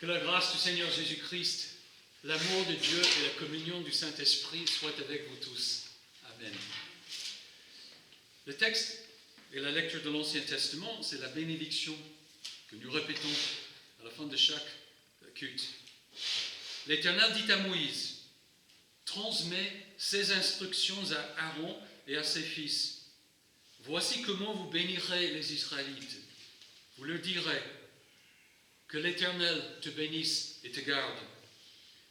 la grâce du Seigneur Jésus-Christ, l'amour de Dieu et la communion du Saint-Esprit soient avec vous tous. Amen. Le texte et la lecture de l'Ancien Testament, c'est la bénédiction que nous répétons à la fin de chaque culte. L'Éternel dit à Moïse, transmets ces instructions à Aaron et à ses fils. Voici comment vous bénirez les Israélites. Vous leur direz, que l'Éternel te bénisse et te garde.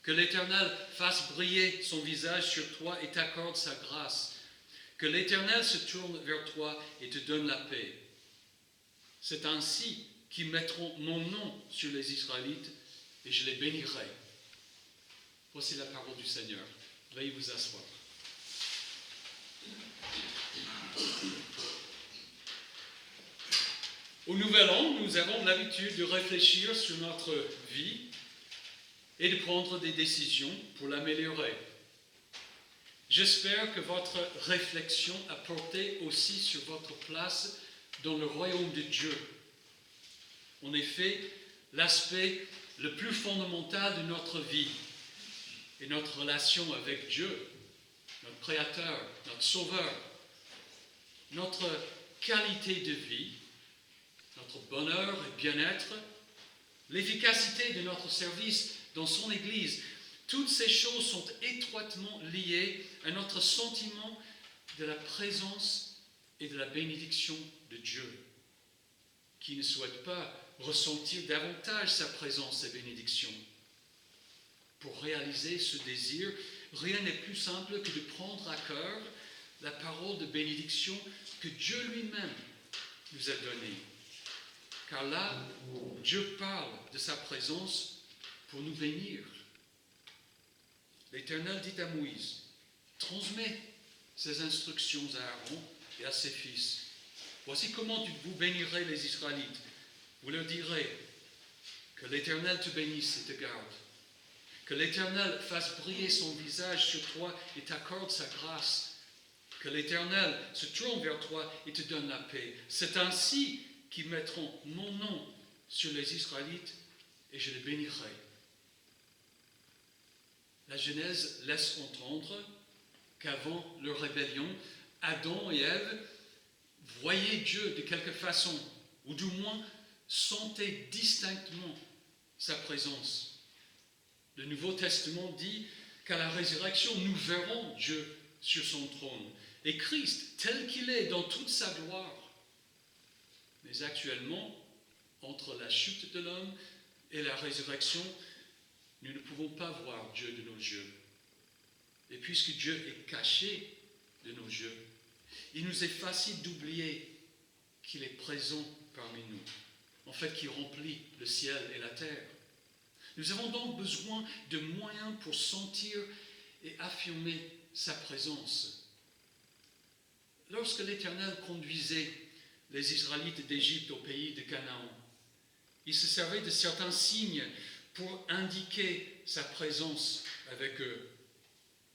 Que l'Éternel fasse briller son visage sur toi et t'accorde sa grâce. Que l'Éternel se tourne vers toi et te donne la paix. C'est ainsi qu'ils mettront mon nom sur les Israélites et je les bénirai. Voici la parole du Seigneur. Veuillez vous asseoir. Au Nouvel An, nous avons l'habitude de réfléchir sur notre vie et de prendre des décisions pour l'améliorer. J'espère que votre réflexion a porté aussi sur votre place dans le royaume de Dieu. En effet, l'aspect le plus fondamental de notre vie est notre relation avec Dieu, notre Créateur, notre Sauveur, notre qualité de vie, notre bonheur et bien-être, l'efficacité de notre service dans son Église. Toutes ces choses sont étroitement liées à notre sentiment de la présence et de la bénédiction de Dieu. Qui ne souhaite pas ressentir davantage sa présence et bénédiction? Pour réaliser ce désir, rien n'est plus simple que de prendre à cœur la parole de bénédiction que Dieu lui-même nous a donnée. Car là, Dieu parle de sa présence pour nous bénir. L'Éternel dit à Moïse, transmets ces instructions à Aaron et à ses fils. Voici comment vous bénirez les Israélites. Vous leur direz que l'Éternel te bénisse et te garde. Que l'Éternel fasse briller son visage sur toi et t'accorde sa grâce. Que l'Éternel se tourne vers toi et te donne la paix. C'est ainsi qu'ils mettront mon nom sur les Israélites et je les bénirai. La Genèse laisse entendre qu'avant leur rébellion, Adam et Ève voyaient Dieu de quelque façon, ou du moins sentaient distinctement sa présence. Le Nouveau Testament dit qu'à la résurrection, nous verrons Dieu sur son trône, et Christ tel qu'il est dans toute sa gloire. Mais actuellement, entre la chute de l'homme et la résurrection, nous ne pouvons pas voir Dieu de nos yeux. Et puisque Dieu est caché de nos yeux, il nous est facile d'oublier qu'il est présent parmi nous, en fait qu'il remplit le ciel et la terre. Nous avons donc besoin de moyens pour sentir et affirmer sa présence. Lorsque l'Éternel conduisait les Israélites d'Égypte au pays de Canaan, il se servait de certains signes pour indiquer sa présence avec eux.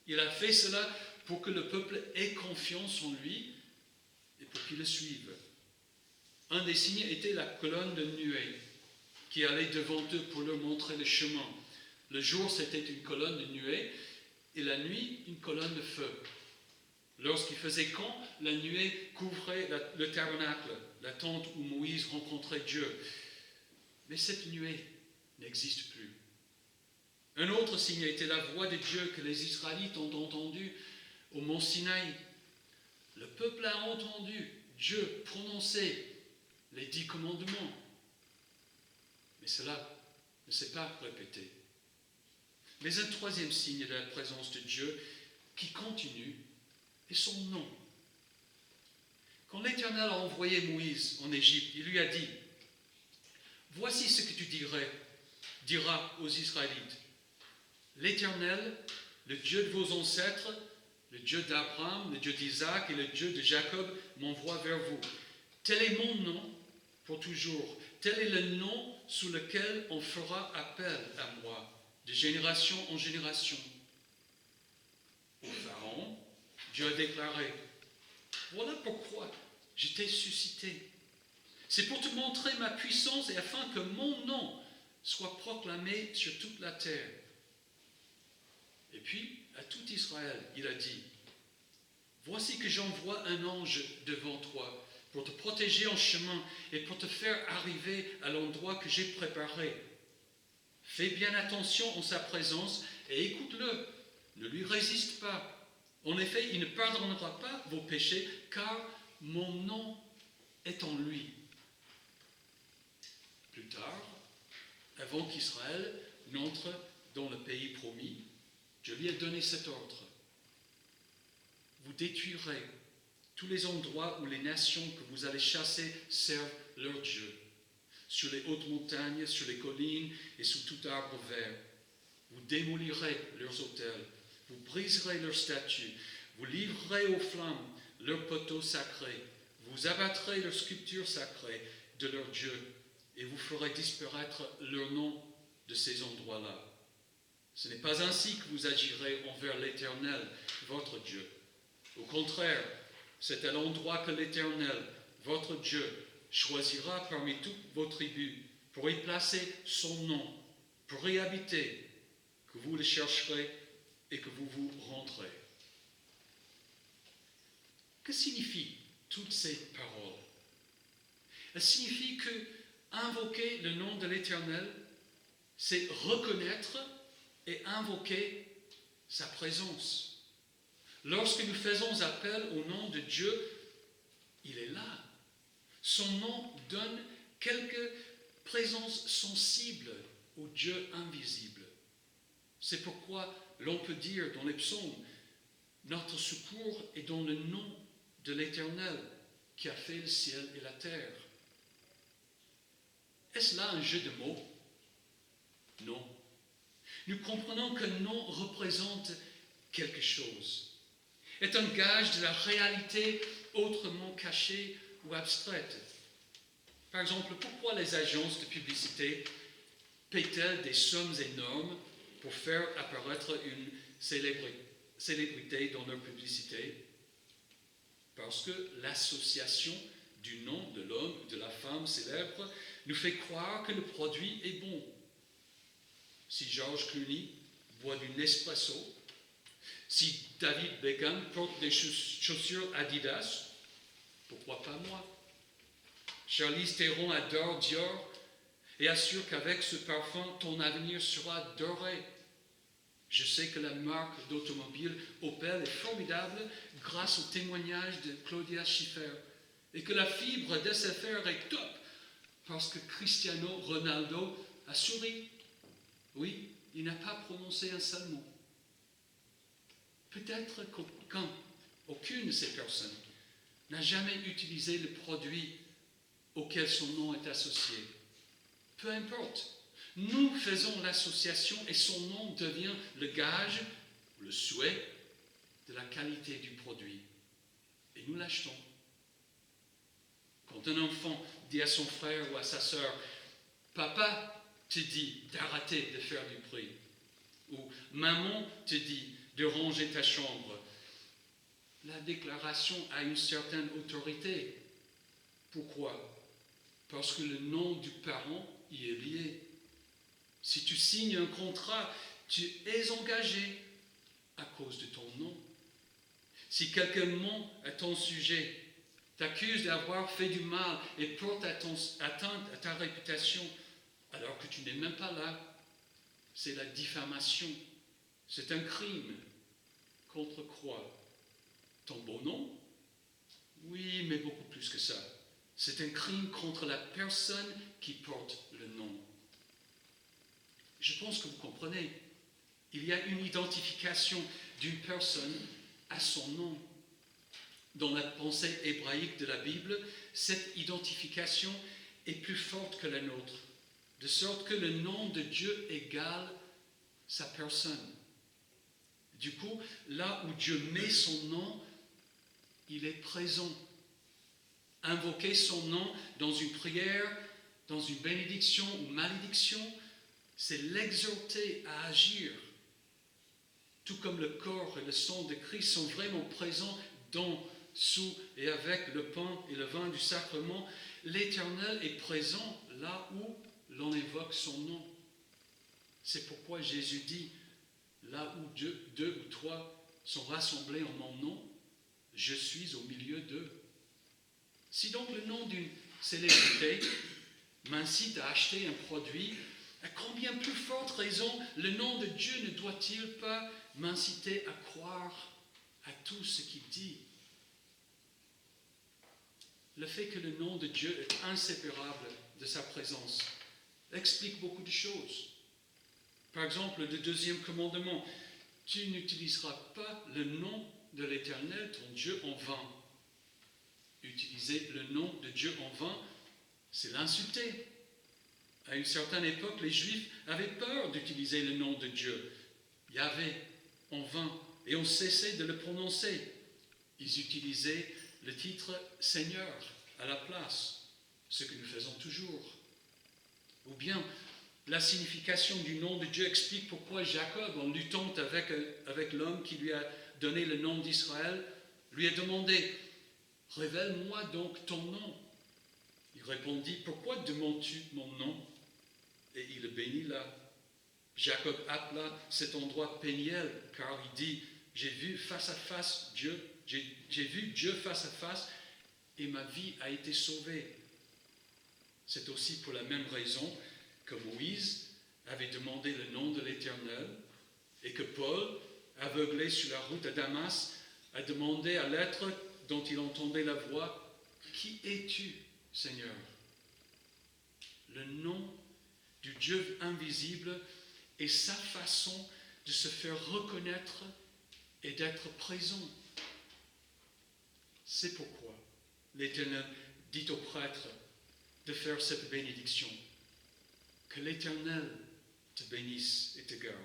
Il a fait cela pour que le peuple ait confiance en lui et pour qu'il le suive. Un des signes était la colonne de nuée qui allait devant eux pour leur montrer le chemin. Le jour, c'était une colonne de nuée et la nuit, une colonne de feu. Lorsqu'il faisait camp, la nuée couvrait le tabernacle, la tente où Moïse rencontrait Dieu. Mais cette nuée n'existe plus. Un autre signe était la voix de Dieu que les Israélites ont entendue au mont Sinaï. Le peuple a entendu Dieu prononcer les 10 commandements. Mais cela ne s'est pas répété. Mais un troisième signe de la présence de Dieu qui continue est son nom. Quand l'Éternel a envoyé Moïse en Égypte, il lui a dit, « Voici ce que tu diras aux Israélites. L'Éternel, le Dieu de vos ancêtres, le Dieu d'Abraham, le Dieu d'Isaac et le Dieu de Jacob m'envoie vers vous. Tel est mon nom pour toujours. Tel est le nom sous lequel on fera appel à moi, de génération en génération. » Au Pharaon, Dieu a déclaré, « Voilà pourquoi je t'ai suscité. C'est pour te montrer ma puissance et afin que mon nom soit proclamé sur toute la terre. Et puis, à tout Israël, il a dit, voici que j'envoie un ange devant toi pour te protéger en chemin et pour te faire arriver à l'endroit que j'ai préparé. Fais bien attention en sa présence et écoute-le. Ne lui résiste pas. En effet, il ne pardonnera pas vos péchés, car mon nom est en lui. Plus tard, avant qu'Israël n'entre dans le pays promis, je lui ai donné cet ordre. Vous détruirez tous les endroits où les nations que vous allez chasser servent leur Dieu, sur les hautes montagnes, sur les collines et sous tout arbre vert. Vous démolirez leurs autels, vous briserez leurs statues, vous livrerez aux flammes leurs poteaux sacrés, vous abattrez leurs sculptures sacrées de leur Dieu, et vous ferez disparaître leur nom de ces endroits-là. Ce n'est pas ainsi que vous agirez envers l'Éternel, votre Dieu. Au contraire, c'est à l'endroit que l'Éternel, votre Dieu, choisira parmi toutes vos tribus pour y placer son nom, pour y habiter, que vous le chercherez et que vous vous rendrez. Que signifient toutes ces paroles? Elles signifient que invoquer le nom de l'Éternel, c'est reconnaître et invoquer sa présence. Lorsque nous faisons appel au nom de Dieu, il est là. Son nom donne quelque présence sensible au Dieu invisible. C'est pourquoi l'on peut dire dans les psaumes, notre secours est dans le nom de l'Éternel qui a fait le ciel et la terre. Est-ce là un jeu de mots? Non. Nous comprenons qu'un nom représente quelque chose, est un gage de la réalité autrement cachée ou abstraite. Par exemple, pourquoi les agences de publicité paient-elles des sommes énormes pour faire apparaître une célébrité dans leur publicité? Parce que l'association du nom de l'homme ou de la femme célèbre nous fait croire que le produit est bon. Si George Clooney boit du Nespresso, si David Beckham porte des chaussures Adidas, pourquoi pas moi? Charlize Theron adore Dior et assure qu'avec ce parfum, ton avenir sera doré. Je sais que la marque d'automobile Opel est formidable grâce au témoignage de Claudia Schiffer et que la fibre d'SFR est top parce que Cristiano Ronaldo a souri. Oui, il n'a pas prononcé un seul mot. Peut-être qu'aucune de ces personnes n'a jamais utilisé le produit auquel son nom est associé. Peu importe. Nous faisons l'association et son nom devient le gage, le souhait de la qualité du produit. Et nous l'achetons. Quand un enfant dit à son frère ou à sa sœur, « Papa te dit d'arrêter de faire du bruit » ou « Maman te dit de ranger ta chambre », la déclaration a une certaine autorité. Pourquoi? Parce que le nom du parent y est lié. Si tu signes un contrat, tu es engagé à cause de ton nom. Si quelqu'un ment à ton sujet, t'accuse d'avoir fait du mal et porte atteinte à ta réputation, alors que tu n'es même pas là, c'est la diffamation. C'est un crime. Contre quoi? Ton beau nom? Oui, mais beaucoup plus que ça. C'est un crime contre la personne qui porte le nom. Je pense que vous comprenez. Il y a une identification d'une personne à son nom. Dans la pensée hébraïque de la Bible, cette identification est plus forte que la nôtre, de sorte que le nom de Dieu égale sa personne. Du coup, là où Dieu met son nom, il est présent. Invoquer son nom dans une prière, dans une bénédiction ou malédiction, c'est l'exhorter à agir. Tout comme le corps et le sang de Christ sont vraiment présents dans, sous et avec le pain et le vin du sacrement, l'Éternel est présent là où l'on évoque son nom. C'est pourquoi Jésus dit, là où deux ou trois sont rassemblés en mon nom, je suis au milieu d'eux. Si donc le nom d'une célébrité m'incite à acheter un produit, à combien plus forte raison le nom de Dieu ne doit-il pas m'inciter à croire à tout ce qu'il dit? Le fait que le nom de Dieu est inséparable de sa présence explique beaucoup de choses. Par exemple, le deuxième commandement, tu n'utiliseras pas le nom de l'Éternel, ton Dieu, en vain. Utiliser le nom de Dieu en vain, c'est l'insulter. À une certaine époque, les Juifs avaient peur d'utiliser le nom de Dieu, Yahvé, en vain, et on cessait de le prononcer. Ils utilisaient le titre Seigneur à la place, ce que nous faisons toujours. Ou bien, la signification du nom de Dieu explique pourquoi Jacob, en luttant avec l'homme qui lui a donné le nom d'Israël, lui a demandé « Révèle-moi donc ton nom ». Il répondit « Pourquoi demandes-tu mon nom ?» Et il le bénit là. Jacob appela cet endroit Péniel, car il dit « J'ai vu face à face Dieu, j'ai vu Dieu face à face, et ma vie a été sauvée. » C'est aussi pour la même raison que Moïse avait demandé le nom de l'Éternel et que Paul, aveuglé sur la route à Damas, a demandé à l'être dont il entendait la voix « Qui es-tu, Seigneur ?» Le nom du Dieu invisible est sa façon de se faire reconnaître et d'être présent. C'est pourquoi l'Éternel dit au prêtre de faire cette bénédiction. Que l'Éternel te bénisse et te garde.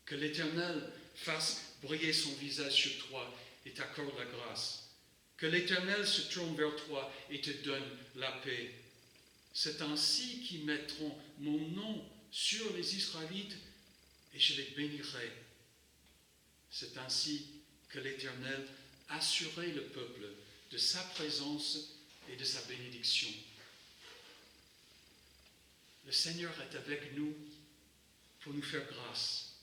Que l'Éternel fasse briller son visage sur toi et t'accorde la grâce. Que l'Éternel se tourne vers toi et te donne la paix. C'est ainsi qu'ils mettront mon nom sur les Israélites et je les bénirai. C'est ainsi que l'Éternel assurait le peuple de sa présence et de sa bénédiction. Le Seigneur est avec nous pour nous faire grâce,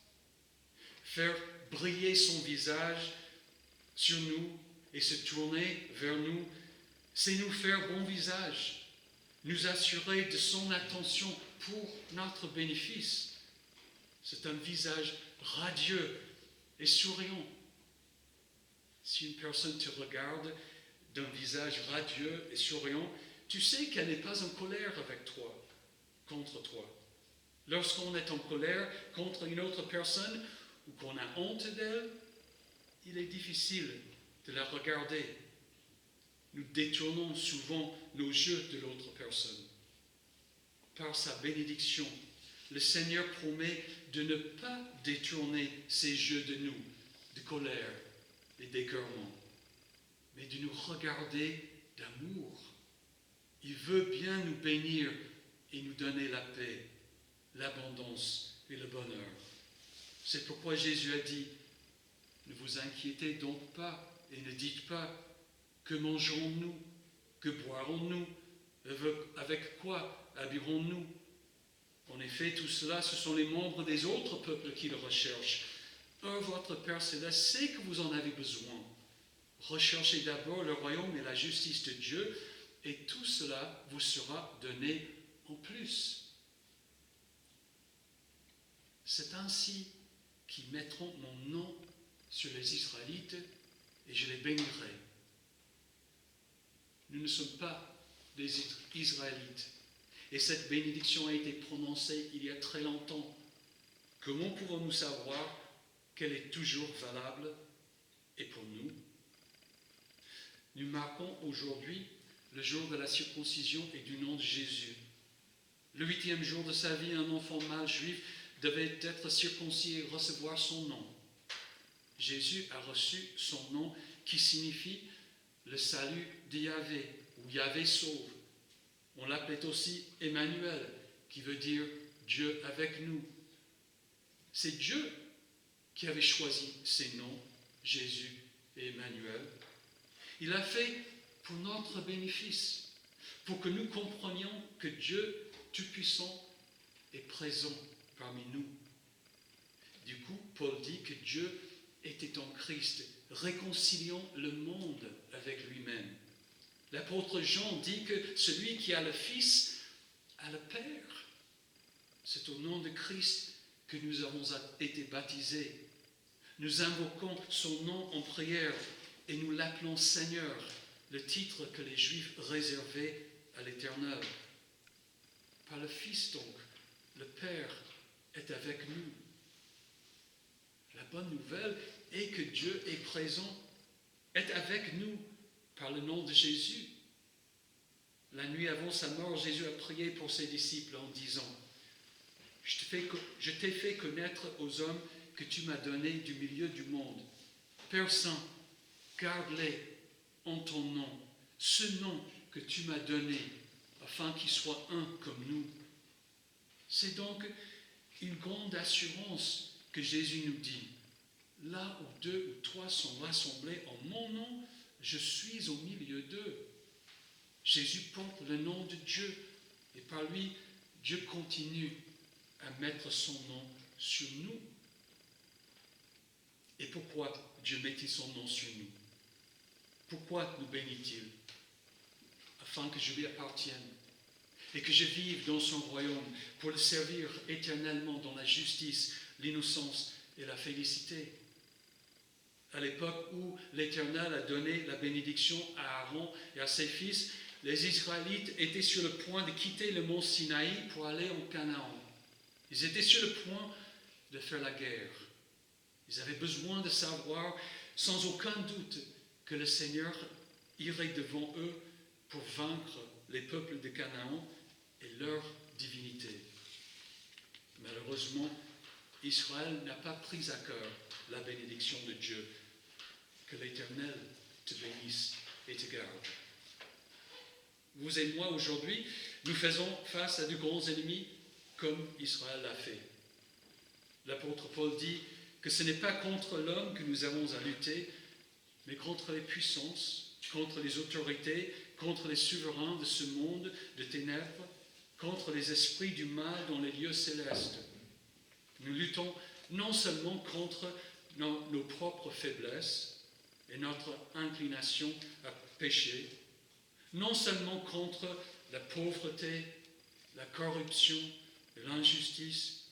faire briller son visage sur nous et se tourner vers nous, c'est nous faire bon visage, nous assurer de son attention pour notre bénéfice. C'est un visage radieux et souriant. Si une personne te regarde d'un visage radieux et souriant, tu sais qu'elle n'est pas en colère avec toi, contre toi. Lorsqu'on est en colère contre une autre personne ou qu'on a honte d'elle, il est difficile de la regarder. Nous détournons souvent nos yeux de l'autre personne. Par sa bénédiction, le Seigneur promet de ne pas détourner ses yeux de nous, de colère et d'écœurement, mais de nous regarder d'amour. Il veut bien nous bénir et nous donner la paix, l'abondance et le bonheur. C'est pourquoi Jésus a dit, ne vous inquiétez donc pas et ne dites pas, que mangerons-nous, que boirons-nous, avec quoi habillerons-nous? En effet, tout cela, ce sont les membres des autres peuples qui le recherchent. Or, votre Père Céleste sait que vous en avez besoin. Recherchez d'abord le royaume et la justice de Dieu, et tout cela vous sera donné en plus. C'est ainsi qu'ils mettront mon nom sur les Israélites, et je les bénirai. Nous ne sommes pas des Israélites. Et cette bénédiction a été prononcée il y a très longtemps. Comment pouvons-nous savoir qu'elle est toujours valable et pour nous? Nous marquons aujourd'hui le jour de la circoncision et du nom de Jésus. Le 8e jour de sa vie, un enfant mâle juif devait être circoncis et recevoir son nom. Jésus a reçu son nom qui signifie le salut de Yahvé, ou Yahvé sauve. On l'appelait aussi Emmanuel, qui veut dire Dieu avec nous. C'est Dieu qui avait choisi ces noms, Jésus et Emmanuel. Il l'a fait pour notre bénéfice, pour que nous comprenions que Dieu Tout-Puissant est présent parmi nous. Du coup, Paul dit que Dieu était en Christ, réconciliant le monde avec lui-même. L'apôtre Jean dit que celui qui a le Fils a le Père. C'est au nom de Christ que nous avons été baptisés. Nous invoquons son nom en prière et nous l'appelons Seigneur, le titre que les Juifs réservaient à l'Éternel. Par le Fils donc, le Père est avec nous. La bonne nouvelle est que Dieu est présent, est avec nous par le nom de Jésus. La nuit avant sa mort, Jésus a prié pour ses disciples en disant « Je t'ai fait connaître aux hommes que tu m'as donnés du milieu du monde. Père Saint, garde-les en ton nom, ce nom que tu m'as donné, afin qu'ils soient un comme nous. » C'est donc une grande assurance que Jésus nous dit. Là où 2 ou 3 sont rassemblés en mon nom, je suis au milieu d'eux. Jésus porte le nom de Dieu et par lui, Dieu continue à mettre son nom sur nous. Et pourquoi Dieu met-il son nom sur nous? Pourquoi nous bénit-il? Afin que je lui appartienne et que je vive dans son royaume pour le servir éternellement dans la justice, l'innocence et la félicité. À l'époque où l'Éternel a donné la bénédiction à Aaron et à ses fils, les Israélites étaient sur le point de quitter le mont Sinaï pour aller en Canaan. Ils étaient sur le point de faire la guerre. Ils avaient besoin de savoir, sans aucun doute, que le Seigneur irait devant eux pour vaincre les peuples de Canaan et leur divinité. Malheureusement, Israël n'a pas pris à cœur la bénédiction de Dieu. Que l'Éternel te bénisse et te garde. Vous et moi, aujourd'hui, nous faisons face à de grands ennemis comme Israël l'a fait. L'apôtre Paul dit que ce n'est pas contre l'homme que nous avons à lutter, mais contre les puissances, contre les autorités, contre les souverains de ce monde de ténèbres, contre les esprits du mal dans les lieux célestes. Nous luttons non seulement contre nos propres faiblesses et notre inclination à pécher, non seulement contre la pauvreté, la corruption et l'injustice,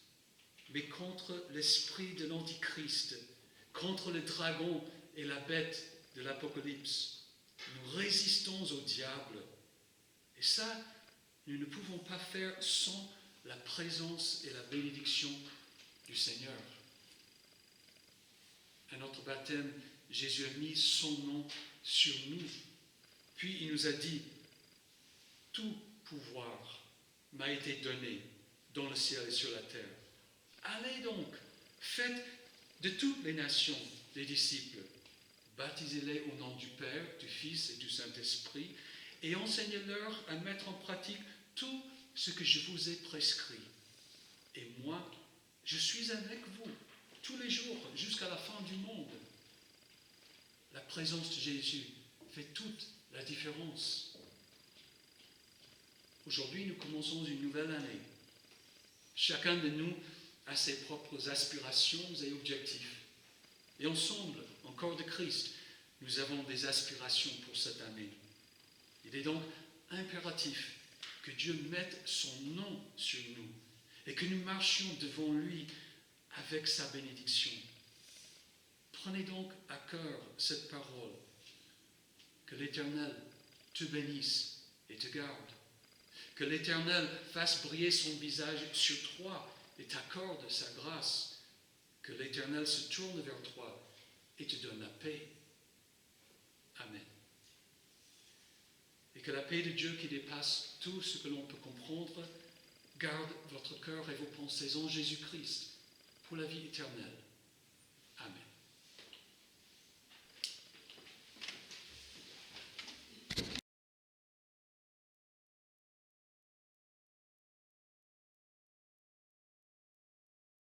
mais contre l'esprit de l'Antichrist, contre le dragon et la bête de l'Apocalypse. Nous résistons au diable. Et ça, nous ne pouvons pas faire sans la présence et la bénédiction du Seigneur. À notre baptême, Jésus a mis son nom sur nous. Puis il nous a dit, tout pouvoir m'a été donné dans le ciel et sur la terre. Allez donc, faites de toutes les nations des disciples. Baptisez-les au nom du Père, du Fils et du Saint-Esprit et enseignez-leur à mettre en pratique tout ce que je vous ai prescrit. Et moi, je suis avec vous tous les jours jusqu'à la fin du monde. La présence de Jésus fait toute la différence. Aujourd'hui, nous commençons une nouvelle année. Chacun de nous a ses propres aspirations et objectifs. Et ensemble, en corps de Christ, nous avons des aspirations pour cette année. Il est donc impératif que Dieu mette son nom sur nous et que nous marchions devant lui avec sa bénédiction. Prenez donc à cœur cette parole. Que l'Éternel te bénisse et te garde. Que l'Éternel fasse briller son visage sur toi et t'accorde sa grâce. Que l'Éternel se tourne vers toi et te donne la paix. Amen. Et que la paix de Dieu qui dépasse tout ce que l'on peut comprendre garde votre cœur et vos pensées en Jésus-Christ pour la vie éternelle.